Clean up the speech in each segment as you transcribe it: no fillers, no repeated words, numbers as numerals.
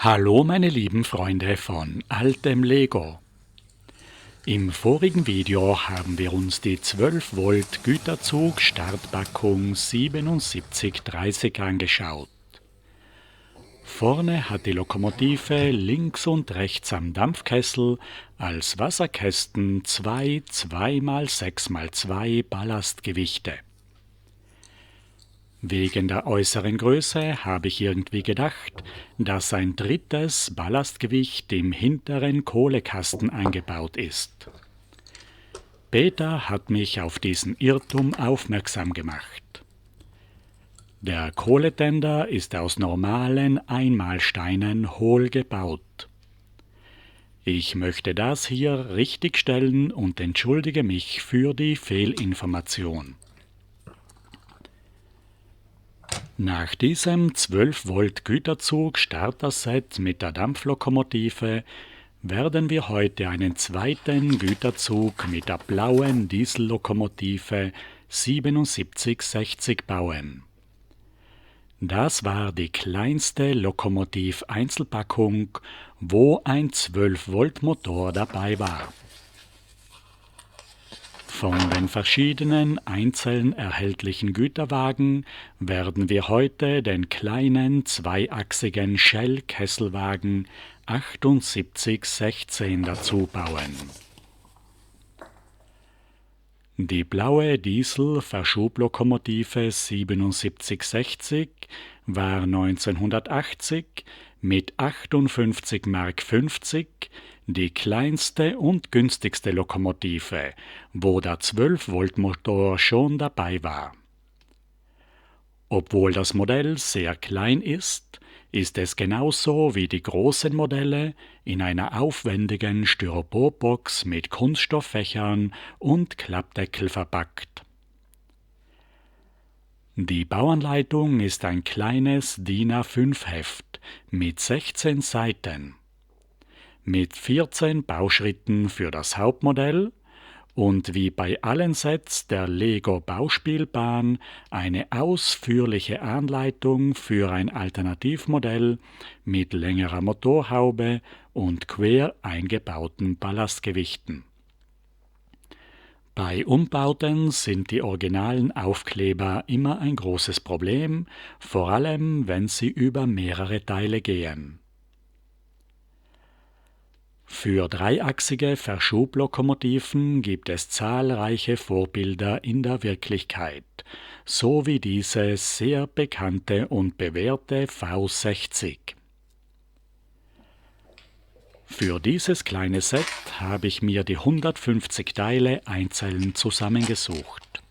Hallo meine lieben Freunde von altem Lego. Im vorigen Video haben wir uns die 12 Volt Güterzug Startpackung 7730 angeschaut. Vorne hat die Lokomotive links und rechts am Dampfkessel als Wasserkästen zwei 2x6x2 Ballastgewichte. Wegen der äußeren Größe habe ich irgendwie gedacht, dass ein drittes Ballastgewicht im hinteren Kohlekasten eingebaut ist. Peter hat mich auf diesen Irrtum aufmerksam gemacht. Der Kohletender ist aus normalen Einmalsteinen hohl gebaut. Ich möchte das hier richtigstellen und entschuldige mich für die Fehlinformation. Nach diesem 12 Volt Güterzug Starter-Set mit der Dampflokomotive werden wir heute einen zweiten Güterzug mit der blauen Diesellokomotive 7760 bauen. Das war die kleinste Lokomotiv-Einzelpackung, wo ein 12 Volt Motor dabei war. Von den verschiedenen einzeln erhältlichen Güterwagen werden wir heute den kleinen zweiachsigen Shell-Kesselwagen 7816 dazu bauen. Die blaue Diesel-Verschublokomotive 7760 war 1980 mit 58,50 Mark die kleinste und günstigste Lokomotive, wo der 12 Volt Motor schon dabei war. Obwohl das Modell sehr klein ist es genauso wie die großen Modelle in einer aufwendigen Styroporbox mit Kunststofffächern und Klappdeckel verpackt. Die Bauanleitung ist ein kleines DIN A5-Heft mit 16 Seiten, mit 14 Bauschritten für das Hauptmodell und wie bei allen Sets der Lego Bauspielbahn eine ausführliche Anleitung für ein Alternativmodell mit längerer Motorhaube und quer eingebauten Ballastgewichten. Bei Umbauten sind die originalen Aufkleber immer ein großes Problem, vor allem wenn sie über mehrere Teile gehen. Für dreiachsige Verschublokomotiven gibt es zahlreiche Vorbilder in der Wirklichkeit, so wie diese sehr bekannte und bewährte V60. Für dieses kleine Set habe ich mir die 150 Teile einzeln zusammengesucht.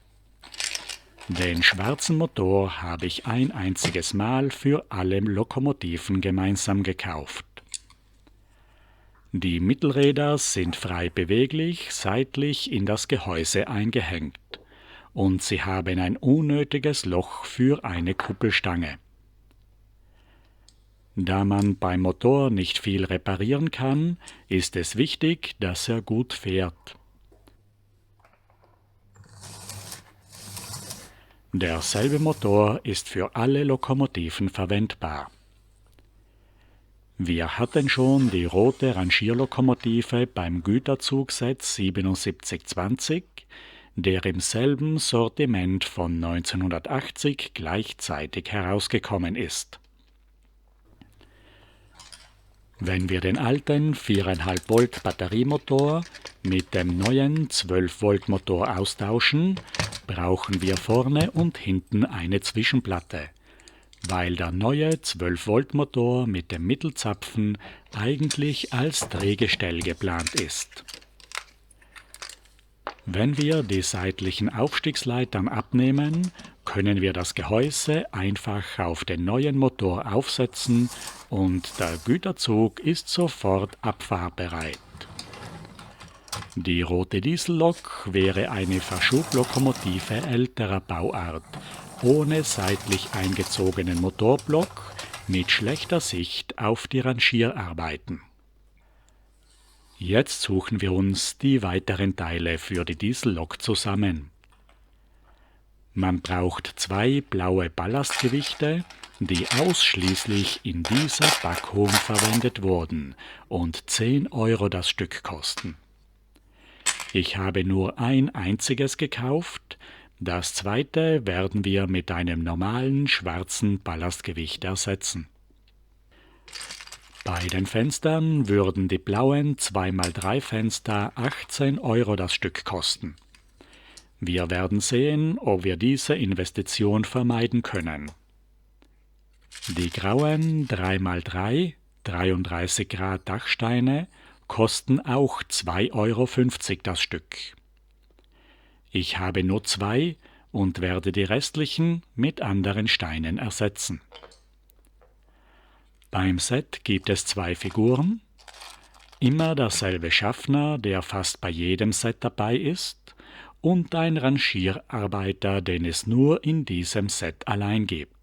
Den schwarzen Motor habe ich ein einziges Mal für alle Lokomotiven gemeinsam gekauft. Die Mittelräder sind frei beweglich seitlich in das Gehäuse eingehängt und sie haben ein unnötiges Loch für eine Kuppelstange. Da man beim Motor nicht viel reparieren kann, ist es wichtig, dass er gut fährt. Derselbe Motor ist für alle Lokomotiven verwendbar. Wir hatten schon die rote Rangierlokomotive beim Güterzugset 7720, der im selben Sortiment von 1980 gleichzeitig herausgekommen ist. Wenn wir den alten 4,5 Volt Batteriemotor mit dem neuen 12 Volt Motor austauschen, brauchen wir vorne und hinten eine Zwischenplatte, weil der neue 12 Volt Motor mit dem Mittelzapfen eigentlich als Drehgestell geplant ist. Wenn wir die seitlichen Aufstiegsleitern abnehmen, können wir das Gehäuse einfach auf den neuen Motor aufsetzen und der Güterzug ist sofort abfahrbereit. Die rote Diesellok wäre eine Verschublokomotive älterer Bauart, ohne seitlich eingezogenen Motorblock, mit schlechter Sicht auf die Rangierarbeiten. Jetzt suchen wir uns die weiteren Teile für die Diesellok zusammen. Man braucht zwei blaue Ballastgewichte die ausschließlich in dieser Packung verwendet wurden und 10 Euro das Stück kosten. Ich habe nur ein einziges gekauft, das zweite werden wir mit einem normalen schwarzen Ballastgewicht ersetzen. Bei den Fenstern würden die blauen 2x3 Fenster 18 Euro das Stück kosten. Wir werden sehen, ob wir diese Investition vermeiden können. Die grauen 3x3 33 Grad Dachsteine kosten auch 2,50 Euro das Stück. Ich habe nur 2 und werde die restlichen mit anderen Steinen ersetzen. Beim Set gibt es 2 Figuren, immer derselbe Schaffner, der fast bei jedem Set dabei ist, und ein Rangierarbeiter, den es nur in diesem Set allein gibt,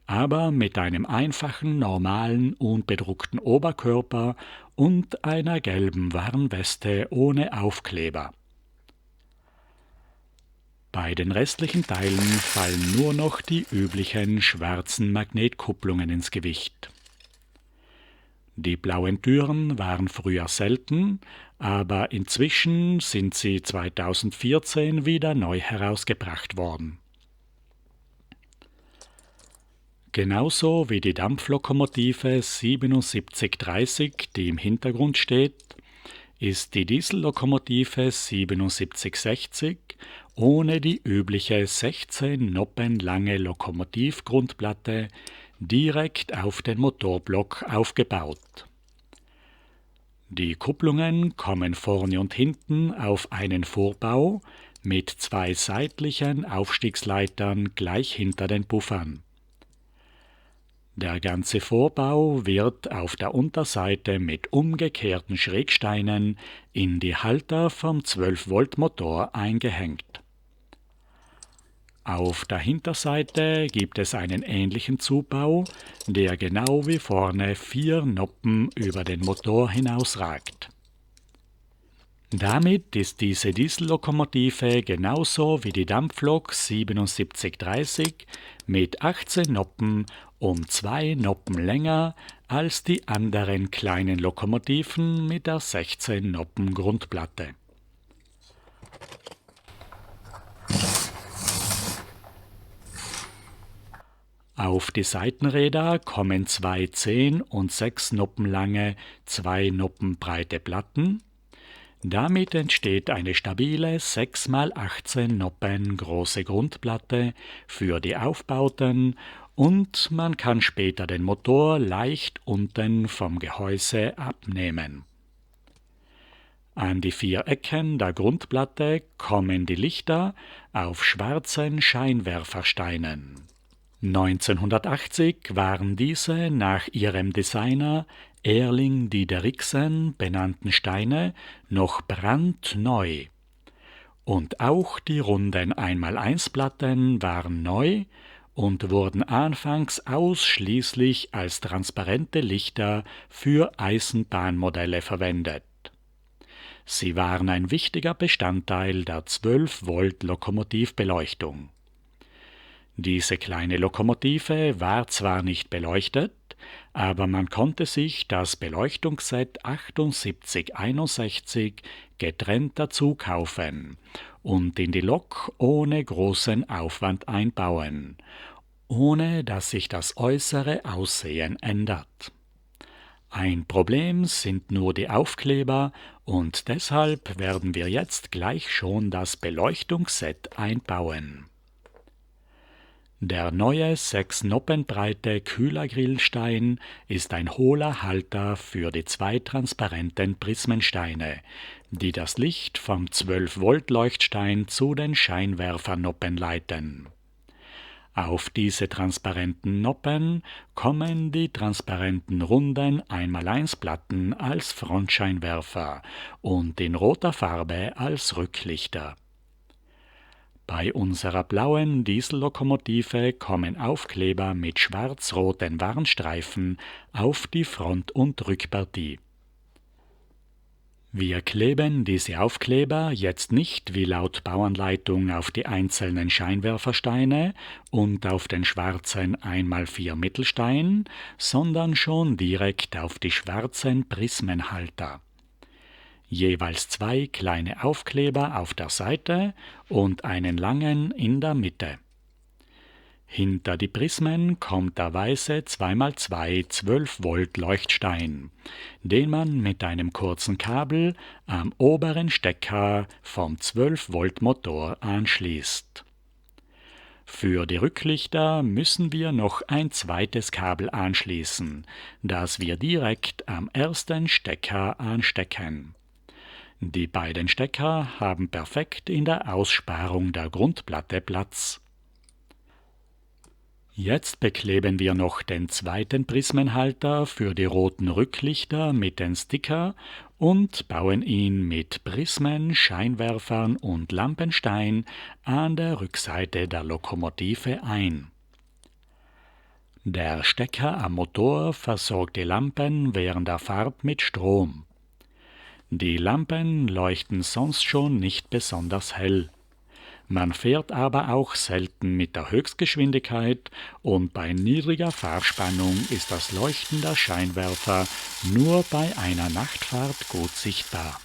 aber mit einem einfachen, normalen, unbedruckten Oberkörper und einer gelben Warnweste ohne Aufkleber. Bei den restlichen Teilen fallen nur noch die üblichen schwarzen Magnetkupplungen ins Gewicht. Die blauen Türen waren früher selten, aber inzwischen sind sie 2014 wieder neu herausgebracht worden. Genauso wie die Dampflokomotive 7730, die im Hintergrund steht, ist die Diesellokomotive 7760 ohne die übliche 16 Noppen lange Lokomotivgrundplatte direkt auf den Motorblock aufgebaut. Die Kupplungen kommen vorne und hinten auf einen Vorbau mit 2 seitlichen Aufstiegsleitern gleich hinter den Puffern. Der ganze Vorbau wird auf der Unterseite mit umgekehrten Schrägsteinen in die Halter vom 12-Volt-Motor eingehängt. Auf der Hinterseite gibt es einen ähnlichen Zubau, der genau wie vorne 4 Noppen über den Motor hinausragt. Damit ist diese Diesellokomotive genauso wie die Dampflok 7730 mit 18 Noppen um 2 Noppen länger als die anderen kleinen Lokomotiven mit der 16 Noppen Grundplatte. Auf die Seitenräder kommen 2 10 und 6 Noppen lange, 2 Noppen breite Platten. Damit entsteht eine stabile 6x18 Noppen große Grundplatte für die Aufbauten und man kann später den Motor leicht unten vom Gehäuse abnehmen. An die 4 Ecken der Grundplatte kommen die Lichter auf schwarzen Scheinwerfersteinen. 1980 waren diese nach ihrem Designer Erling Dideriksen benannten Steine noch brandneu. Und auch die runden 1x1-Platten waren neu und wurden anfangs ausschließlich als transparente Lichter für Eisenbahnmodelle verwendet. Sie waren ein wichtiger Bestandteil der 12-Volt-Lokomotivbeleuchtung. Diese kleine Lokomotive war zwar nicht beleuchtet, aber man konnte sich das Beleuchtungsset 7861 getrennt dazu kaufen und in die Lok ohne großen Aufwand einbauen, ohne dass sich das äußere Aussehen ändert. Ein Problem sind nur die Aufkleber und deshalb werden wir jetzt gleich schon das Beleuchtungsset einbauen. Der neue 6 Noppen breite Kühlergrillstein ist ein hohler Halter für die 2 transparenten Prismensteine, die das Licht vom 12-Volt-Leuchtstein zu den Scheinwerfernoppen leiten. Auf diese transparenten Noppen kommen die transparenten runden 1x1-Platten als Frontscheinwerfer und in roter Farbe als Rücklichter. Bei unserer blauen Diesellokomotive kommen Aufkleber mit schwarz-roten Warnstreifen auf die Front- und Rückpartie. Wir kleben diese Aufkleber jetzt nicht wie laut Bauanleitung auf die einzelnen Scheinwerfersteine und auf den schwarzen 1x4 Mittelstein, sondern schon direkt auf die schwarzen Prismenhalter. Jeweils 2 kleine Aufkleber auf der Seite und einen langen in der Mitte. Hinter die Prismen kommt der weiße 2x2 12 Volt Leuchtstein, den man mit einem kurzen Kabel am oberen Stecker vom 12 Volt Motor anschließt. Für die Rücklichter müssen wir noch ein zweites Kabel anschließen, das wir direkt am ersten Stecker anstecken. Die beiden Stecker haben perfekt in der Aussparung der Grundplatte Platz. Jetzt bekleben wir noch den zweiten Prismenhalter für die roten Rücklichter mit den Sticker und bauen ihn mit Prismen, Scheinwerfern und Lampenstein an der Rückseite der Lokomotive ein. Der Stecker am Motor versorgt die Lampen während der Fahrt mit Strom. Die Lampen leuchten sonst schon nicht besonders hell. Man fährt aber auch selten mit der Höchstgeschwindigkeit und bei niedriger Fahrspannung ist das Leuchten der Scheinwerfer nur bei einer Nachtfahrt gut sichtbar.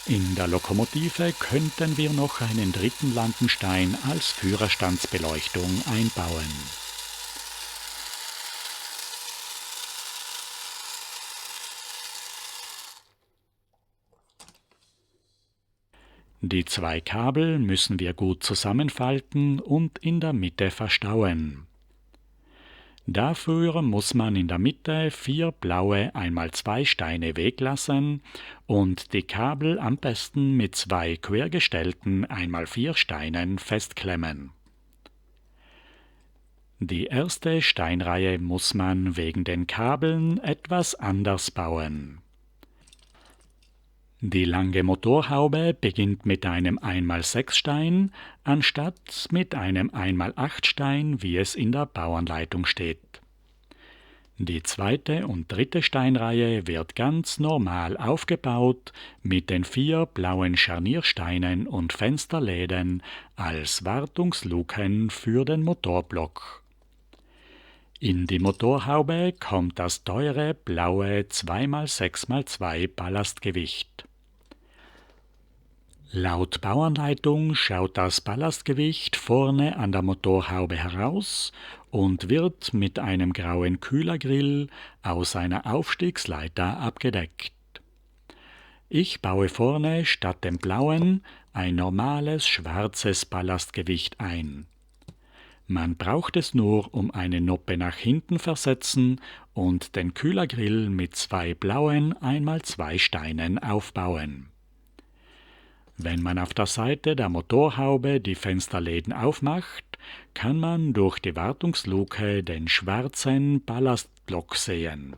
In der Lokomotive könnten wir noch einen dritten Lampenstein als Führerstandsbeleuchtung einbauen. Die 2 Kabel müssen wir gut zusammenfalten und in der Mitte verstauen. Dafür muss man in der Mitte 4 blaue 1x2 Steine weglassen und die Kabel am besten mit 2 quergestellten 1x4 Steinen festklemmen. Die erste Steinreihe muss man wegen den Kabeln etwas anders bauen. Die lange Motorhaube beginnt mit einem 1x6 Stein, anstatt mit einem 1x8 Stein, wie es in der Bauanleitung steht. Die zweite und dritte Steinreihe wird ganz normal aufgebaut mit den 4 blauen Scharniersteinen und Fensterläden als Wartungsluken für den Motorblock. In die Motorhaube kommt das teure blaue 2x6x2 Ballastgewicht. Laut Bauanleitung schaut das Ballastgewicht vorne an der Motorhaube heraus und wird mit einem grauen Kühlergrill aus einer Aufstiegsleiter abgedeckt. Ich baue vorne statt dem blauen ein normales schwarzes Ballastgewicht ein. Man braucht es nur um eine Noppe nach hinten versetzen und den Kühlergrill mit 2 blauen 1x2 Steinen aufbauen. Wenn man auf der Seite der Motorhaube die Fensterläden aufmacht, kann man durch die Wartungsluke den schwarzen Ballastblock sehen.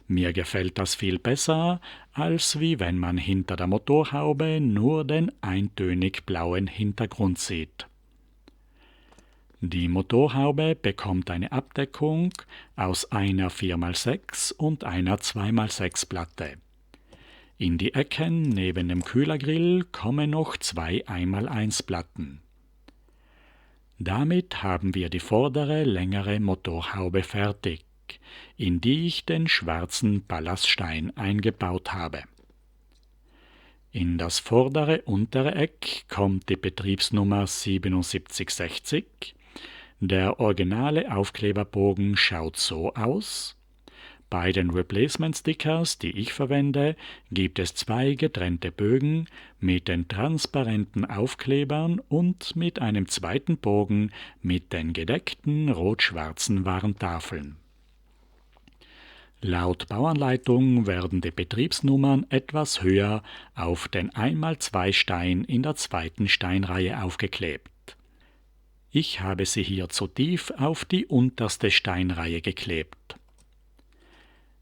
Mir gefällt das viel besser, als wie wenn man hinter der Motorhaube nur den eintönig blauen Hintergrund sieht. Die Motorhaube bekommt eine Abdeckung aus einer 4x6 und einer 2x6 Platte. In die Ecken neben dem Kühlergrill kommen noch 2 1x1 Platten. Damit haben wir die vordere längere Motorhaube fertig, in die ich den schwarzen Ballaststein eingebaut habe. In das vordere untere Eck kommt die Betriebsnummer 7760. Der originale Aufkleberbogen schaut so aus. Bei den Replacement-Stickers, die ich verwende, gibt es 2 getrennte Bögen mit den transparenten Aufklebern und mit einem zweiten Bogen mit den gedeckten rot-schwarzen Warntafeln. Laut Bauanleitung werden die Betriebsnummern etwas höher auf den 1x2 Stein in der zweiten Steinreihe aufgeklebt. Ich habe sie hier zu tief auf die unterste Steinreihe geklebt.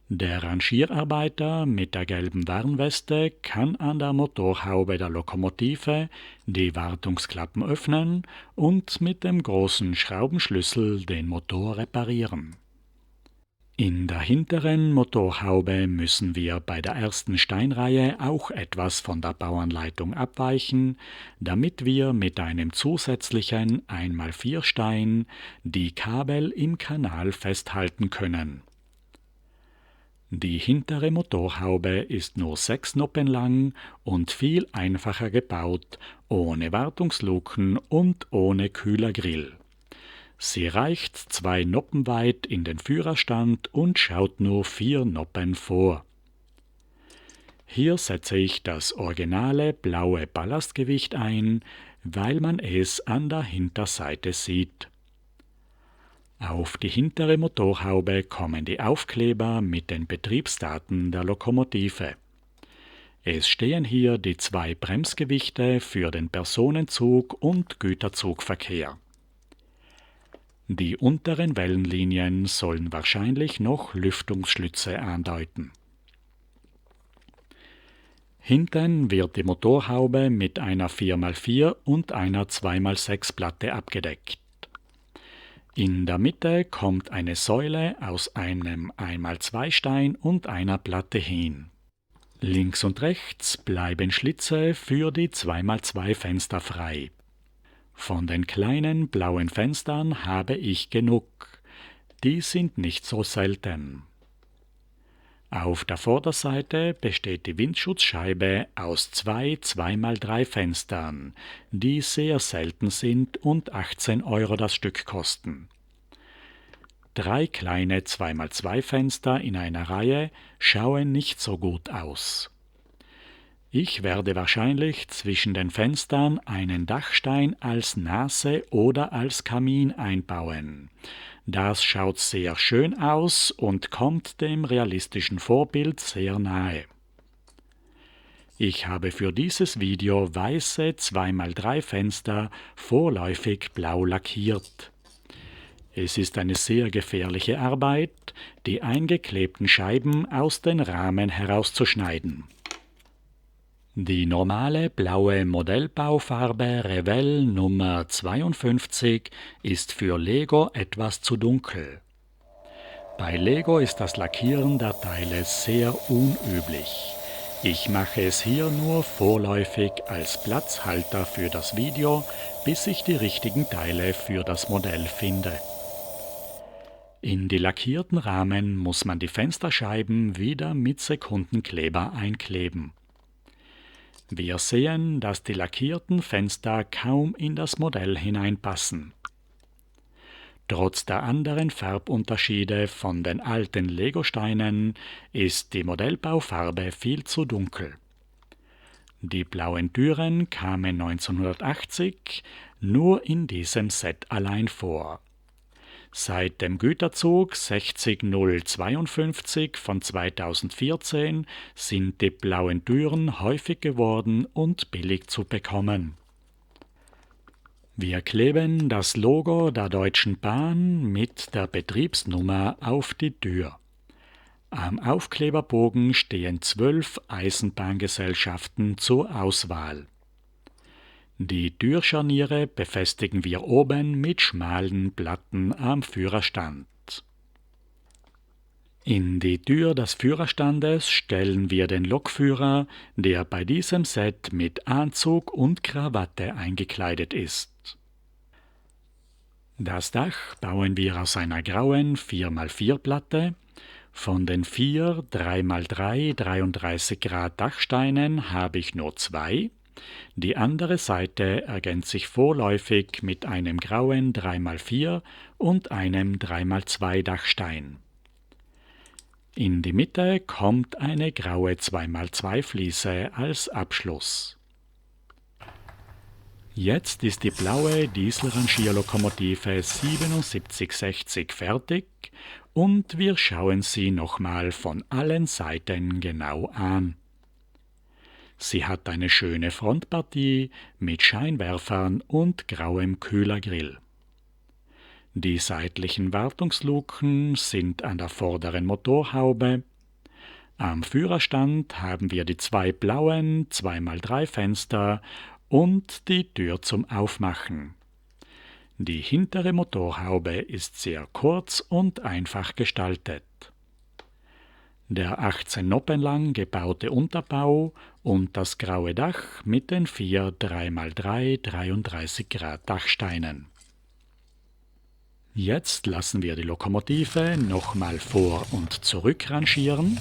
Der Rangierarbeiter mit der gelben Warnweste kann an der Motorhaube der Lokomotive die Wartungsklappen öffnen und mit dem großen Schraubenschlüssel den Motor reparieren. In der hinteren Motorhaube müssen wir bei der ersten Steinreihe auch etwas von der Bauanleitung abweichen, damit wir mit einem zusätzlichen 1x4 Stein die Kabel im Kanal festhalten können. Die hintere Motorhaube ist nur 6 Noppen lang und viel einfacher gebaut, ohne Wartungsluken und ohne Kühlergrill. Sie reicht 2 Noppen weit in den Führerstand und schaut nur 4 Noppen vor. Hier setze ich das originale blaue Ballastgewicht ein, weil man es an der Hinterseite sieht. Auf die hintere Motorhaube kommen die Aufkleber mit den Betriebsdaten der Lokomotive. Es stehen hier die 2 Bremsgewichte für den Personenzug- und Güterzugverkehr. Die unteren Wellenlinien sollen wahrscheinlich noch Lüftungsschlitze andeuten. Hinten wird die Motorhaube mit einer 4x4 und einer 2x6 Platte abgedeckt. In der Mitte kommt eine Säule aus einem 1x2 Stein und einer Platte hin. Links und rechts bleiben Schlitze für die 2x2 Fenster frei. Von den kleinen blauen Fenstern habe ich genug. Die sind nicht so selten. Auf der Vorderseite besteht die Windschutzscheibe aus 2 2x3 Fenstern, die sehr selten sind und 18 € das Stück kosten. 3 kleine 2x2 Fenster in einer Reihe schauen nicht so gut aus. Ich werde wahrscheinlich zwischen den Fenstern einen Dachstein als Nase oder als Kamin einbauen. Das schaut sehr schön aus und kommt dem realistischen Vorbild sehr nahe. Ich habe für dieses Video weiße 2x3 Fenster vorläufig blau lackiert. Es ist eine sehr gefährliche Arbeit, die eingeklebten Scheiben aus den Rahmen herauszuschneiden. Die normale blaue Modellbaufarbe Revell Nummer 52 ist für Lego etwas zu dunkel. Bei Lego ist das Lackieren der Teile sehr unüblich. Ich mache es hier nur vorläufig als Platzhalter für das Video, bis ich die richtigen Teile für das Modell finde. In die lackierten Rahmen muss man die Fensterscheiben wieder mit Sekundenkleber einkleben. Wir sehen, dass die lackierten Fenster kaum in das Modell hineinpassen. Trotz der anderen Farbunterschiede von den alten Legosteinen ist die Modellbaufarbe viel zu dunkel. Die blauen Türen kamen 1980 nur in diesem Set allein vor. Seit dem Güterzug 60052 von 2014 sind die blauen Türen häufig geworden und billig zu bekommen. Wir kleben das Logo der Deutschen Bahn mit der Betriebsnummer auf die Tür. Am Aufkleberbogen stehen 12 Eisenbahngesellschaften zur Auswahl. Die Türscharniere befestigen wir oben mit schmalen Platten am Führerstand. In die Tür des Führerstandes stellen wir den Lokführer, der bei diesem Set mit Anzug und Krawatte eingekleidet ist. Das Dach bauen wir aus einer grauen 4x4 Platte. Von den 4 3x3 33 Grad Dachsteinen habe ich nur 2. Die andere Seite ergänzt sich vorläufig mit einem grauen 3x4 und einem 3x2 Dachstein. In die Mitte kommt eine graue 2x2 Fliese als Abschluss. Jetzt ist die blaue Dieselrangierlokomotive 7760 fertig und wir schauen sie nochmal von allen Seiten genau an. Sie hat eine schöne Frontpartie mit Scheinwerfern und grauem Kühlergrill. Die seitlichen Wartungsluken sind an der vorderen Motorhaube. Am Führerstand haben wir die 2 blauen 2x3 Fenster und die Tür zum Aufmachen. Die hintere Motorhaube ist sehr kurz und einfach gestaltet. Der 18 Noppen lang gebaute Unterbau und das graue Dach mit den 4 3x3 33 Grad Dachsteinen. Jetzt lassen wir die Lokomotive nochmal vor und zurück rangieren.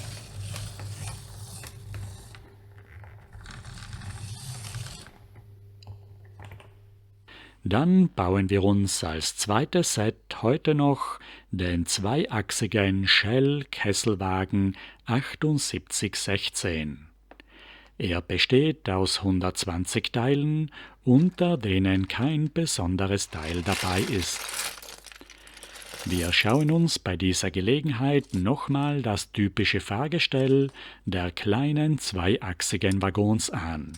Dann bauen wir uns als zweites Set heute noch den zweiachsigen Shell-Kesselwagen 7816. Er besteht aus 120 Teilen, unter denen kein besonderes Teil dabei ist. Wir schauen uns bei dieser Gelegenheit nochmal das typische Fahrgestell der kleinen zweiachsigen Waggons an.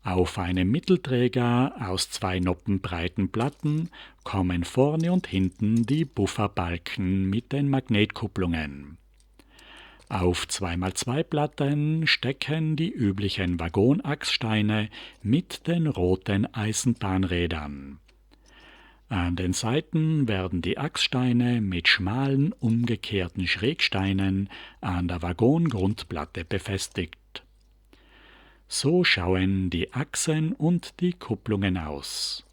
Auf einem Mittelträger aus 2 Noppen breiten Platten kommen vorne und hinten die Bufferbalken mit den Magnetkupplungen. Auf 2x2 Platten stecken die üblichen Waggonachssteine mit den roten Eisenbahnrädern. An den Seiten werden die Achssteine mit schmalen umgekehrten Schrägsteinen an der Waggongrundplatte befestigt. So schauen die Achsen und die Kupplungen aus.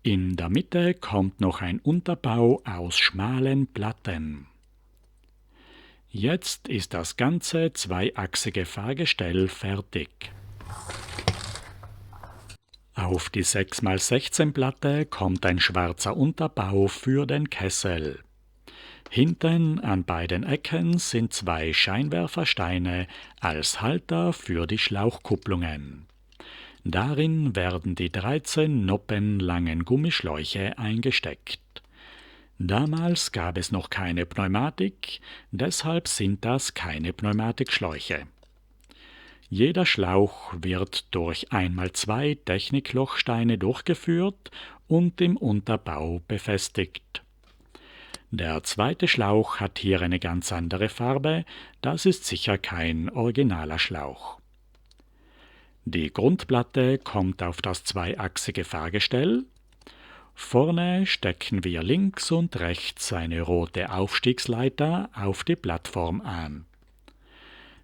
In der Mitte kommt noch ein Unterbau aus schmalen Platten. Jetzt ist das ganze zweiachsige Fahrgestell fertig. Auf die 6x16 Platte kommt ein schwarzer Unterbau für den Kessel. Hinten an beiden Ecken sind 2 Scheinwerfersteine als Halter für die Schlauchkupplungen. Darin werden die 13 Noppen langen Gummischläuche eingesteckt. Damals gab es noch keine Pneumatik, deshalb sind das keine Pneumatikschläuche. Jeder Schlauch wird durch 1x2 Techniklochsteine durchgeführt und im Unterbau befestigt. Der zweite Schlauch hat hier eine ganz andere Farbe, das ist sicher kein originaler Schlauch. Die Grundplatte kommt auf das zweiachsige Fahrgestell. Vorne stecken wir links und rechts eine rote Aufstiegsleiter auf die Plattform an.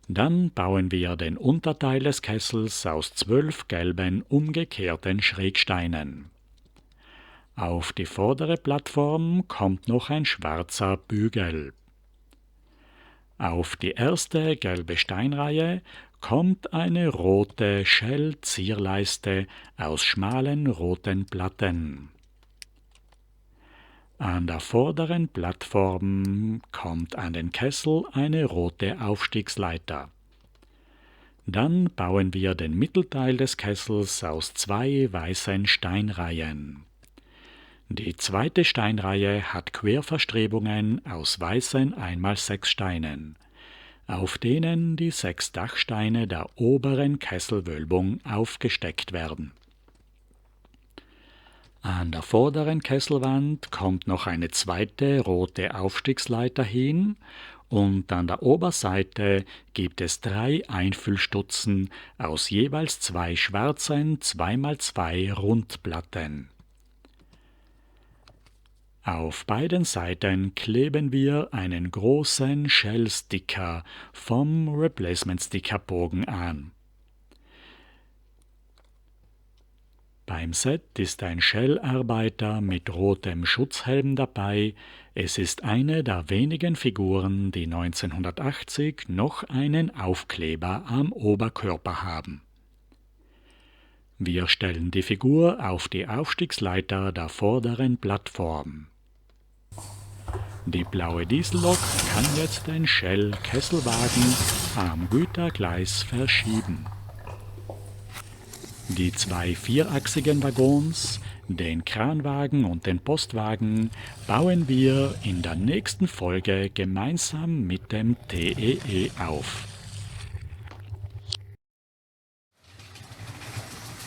Dann bauen wir den Unterteil des Kessels aus 12 gelben umgekehrten Schrägsteinen. Auf die vordere Plattform kommt noch ein schwarzer Bügel. Auf die erste gelbe Steinreihe kommt eine rote Shell-Zierleiste aus schmalen roten Platten. An der vorderen Plattform kommt an den Kessel eine rote Aufstiegsleiter. Dann bauen wir den Mittelteil des Kessels aus 2 weißen Steinreihen. Die zweite Steinreihe hat Querverstrebungen aus weißen 1x6 Steinen, auf denen die 6 Dachsteine der oberen Kesselwölbung aufgesteckt werden. An der vorderen Kesselwand kommt noch eine zweite rote Aufstiegsleiter hin und an der Oberseite gibt es 3 Einfüllstutzen aus jeweils 2 schwarzen 2x2 Rundplatten. Auf beiden Seiten kleben wir einen großen Shell-Sticker vom Replacement-Sticker-Bogen an. Beim Set ist ein Shell-Arbeiter mit rotem Schutzhelm dabei. Es ist eine der wenigen Figuren, die 1980 noch einen Aufkleber am Oberkörper haben. Wir stellen die Figur auf die Aufstiegsleiter der vorderen Plattform. Die blaue Diesellok kann jetzt den Shell-Kesselwagen am Gütergleis verschieben. Die 2 vierachsigen Waggons, den Kranwagen und den Postwagen, bauen wir in der nächsten Folge gemeinsam mit dem TEE auf.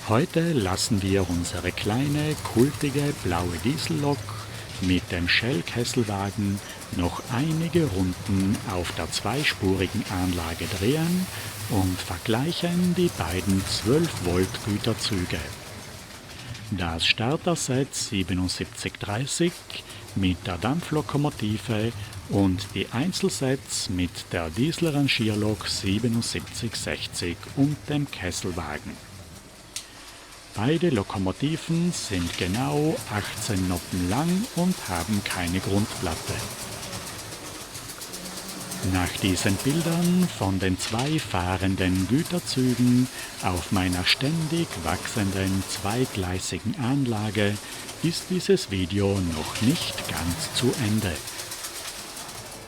Heute lassen wir unsere kleine, kultige blaue Diesellok mit dem Shell-Kesselwagen noch einige Runden auf der zweispurigen Anlage drehen und vergleichen die beiden 12 Volt Güterzüge. das Starter-Set 7730 mit der Dampflokomotive und die Einzelsets mit der Dieselrangierlok 7760 und dem Kesselwagen. Beide Lokomotiven sind genau 18 Noppen lang und haben keine Grundplatte. Nach diesen Bildern von den zwei fahrenden Güterzügen auf meiner ständig wachsenden zweigleisigen Anlage ist dieses Video noch nicht ganz zu Ende.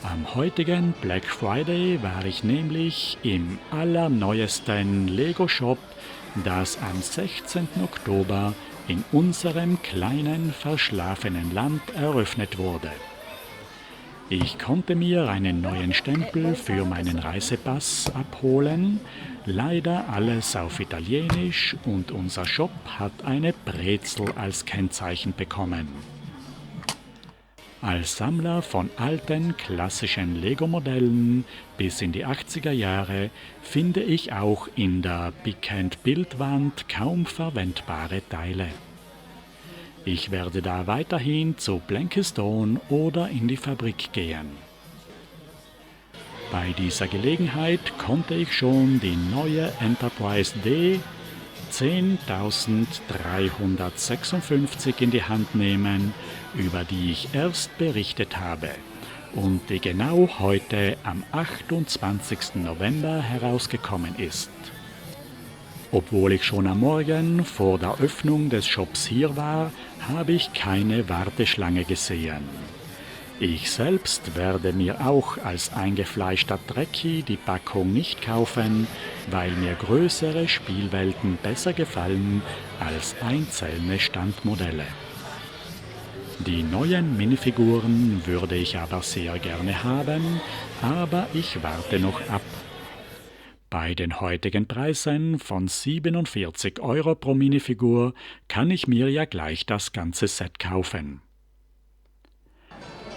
Am heutigen Black Friday war ich nämlich im allerneuesten Lego-Shop, das am 16. Oktober in unserem kleinen verschlafenen Land eröffnet wurde. Ich konnte mir einen neuen Stempel für meinen Reisepass abholen, leider alles auf Italienisch, und unser Shop hat eine Brezel als Kennzeichen bekommen. Als Sammler von alten, klassischen Lego-Modellen bis in die 80er Jahre finde ich auch in der Big-Hand-Bildwand kaum verwendbare Teile. Ich werde da weiterhin zu Blankistone oder in die Fabrik gehen. Bei dieser Gelegenheit konnte ich schon die neue Enterprise D 10.356 in die Hand nehmen, über die ich erst berichtet habe und die genau heute am 28. November herausgekommen ist. Obwohl ich schon am Morgen vor der Öffnung des Shops hier war, habe ich keine Warteschlange gesehen. Ich selbst werde mir auch als eingefleischter Trekkie die Packung nicht kaufen, weil mir größere Spielwelten besser gefallen als einzelne Standmodelle. Die neuen Minifiguren würde ich aber sehr gerne haben, aber ich warte noch ab. Bei den heutigen Preisen von 47 € pro Minifigur kann ich mir ja gleich das ganze Set kaufen.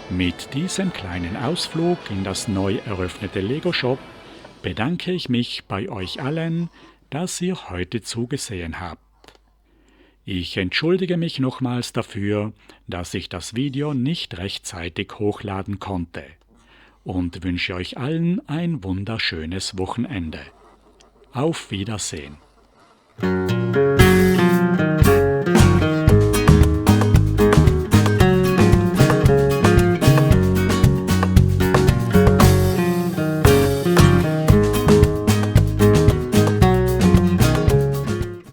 Mit diesem kleinen Ausflug in das neu eröffnete Lego-Shop bedanke ich mich bei euch allen, dass ihr heute zugesehen habt. Ich entschuldige mich nochmals dafür, dass ich das Video nicht rechtzeitig hochladen konnte und wünsche euch allen ein wunderschönes Wochenende. Auf Wiedersehen!